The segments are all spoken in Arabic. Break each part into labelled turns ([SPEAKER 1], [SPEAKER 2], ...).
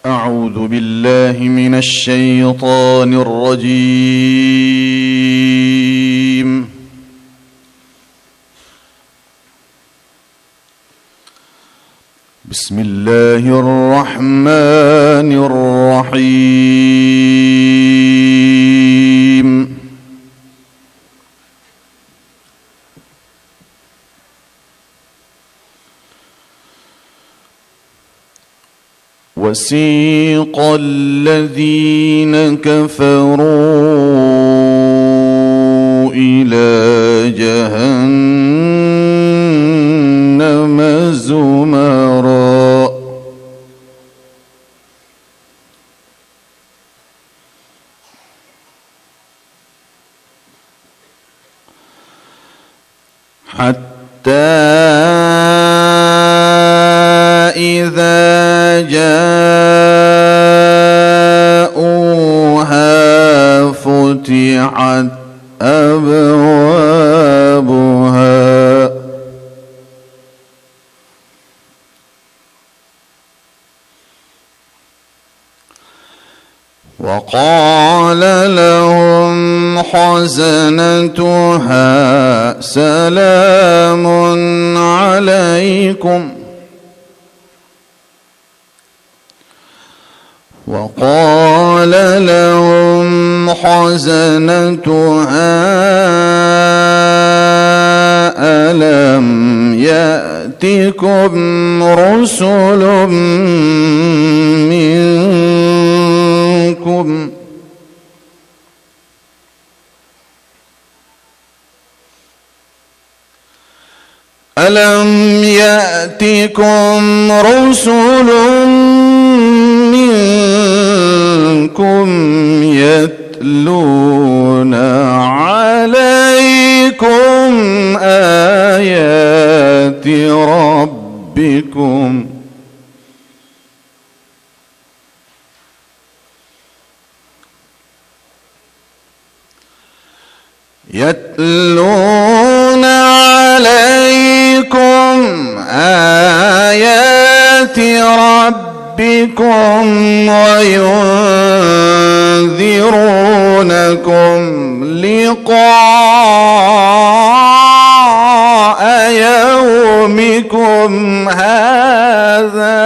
[SPEAKER 1] أعوذ بالله من الشيطان الرجيم. بسم الله الرحمن الرحيم. وسيق الذين كفروا إلى جهنم زمرا حتى إذا جاءوها فتحت أبوابها وقال لهم خزنتها سلام عليكم وقال لهم خزنتها ألم يأتكم رسل منكم ألم يأتكم رسل منكم يتلون عليكم آيات ربكم يتلون عليكم آيات ربكم وينذرونكم لقاء يومكم هذا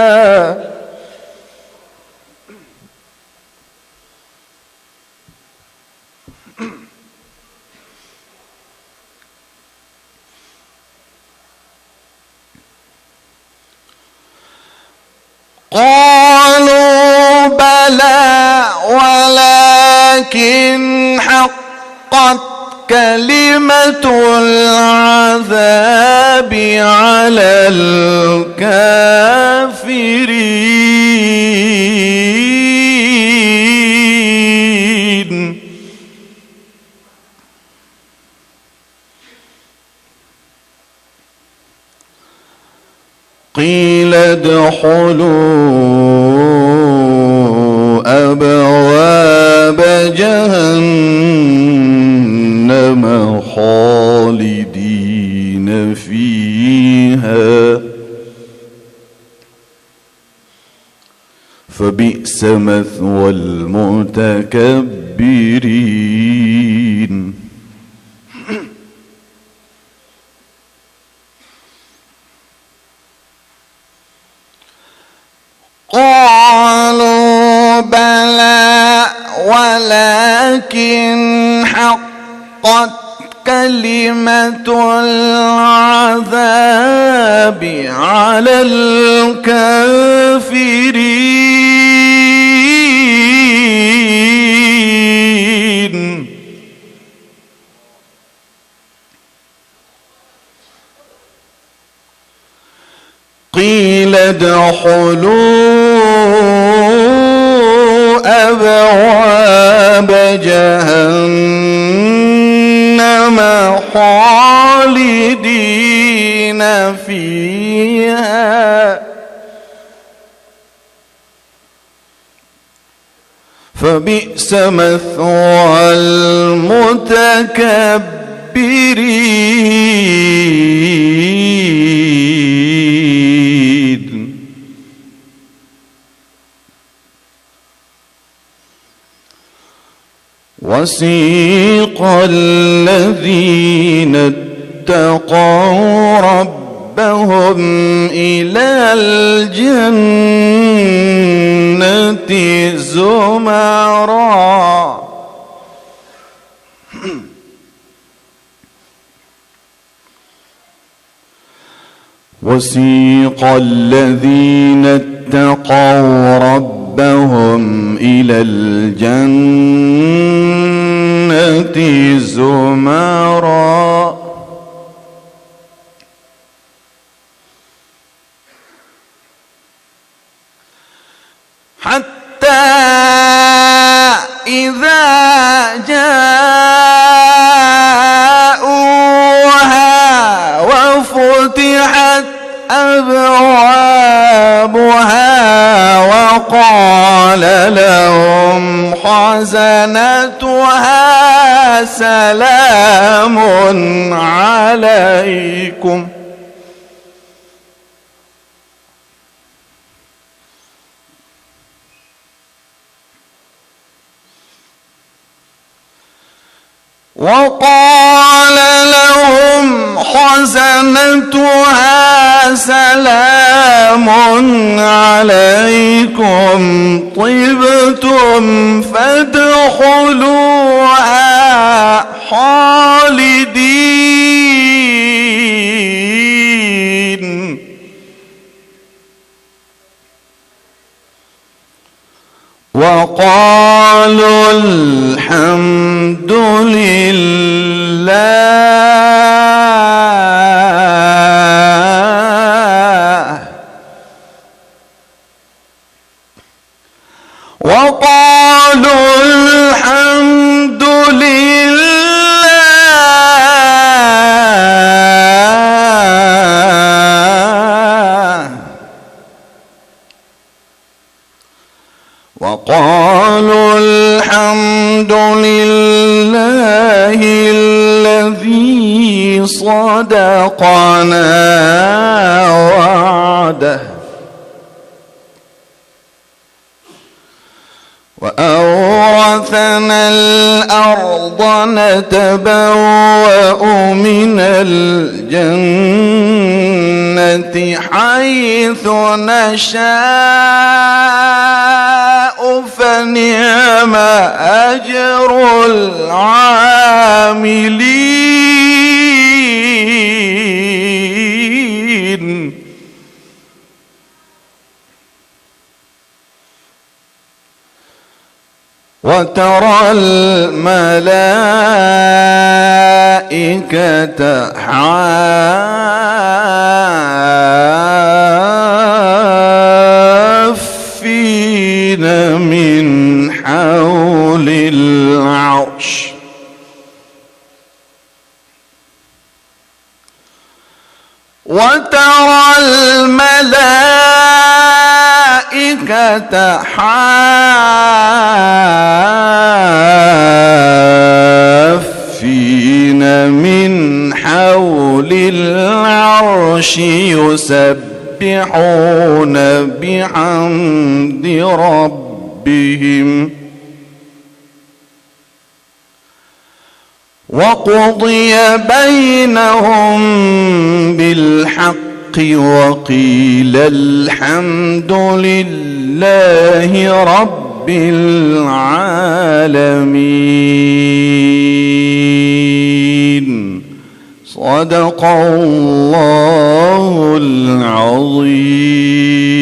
[SPEAKER 1] قالوا بلى ولكن حقت كلمة العذاب على الكافرين قيل ادخلوا أبواب جهنم خالدين فيها فبئس مثوى المتكبرين. قالوا بلى ولكن حقت كلمة العذاب على الكافرين قيل ادخلوا أبواب جهنم خالدين فيها فبئس مثوى المتكبرين. وسيق الذين اتقوا ربهم إلى الجنة زمرًا وسيق الذين اتقوا ربهم إلى الجنة زمرًا حتى إذا جاءوها وفتحت أبوابها وقال لهم خزنتها سلام عليكم وقال لهم خزنتها سلام عليكم طبتم فادخلوها خالدين وقالوا الحمد لله وقالوا الحمد لله وقالوا الحمد لله الذي صدقنا وعده وأورثنا الأرض نتبوأ من الجنة حيث نشاء فنعم أجر العاملين وترى الملائكة حافين من حول العرش وترى الملائكة حافين من حول العرش يسبحون بحمد ربهم وقضي بينهم بالحق وقيل الحمد لله رب العالمين صدق الله العظيم.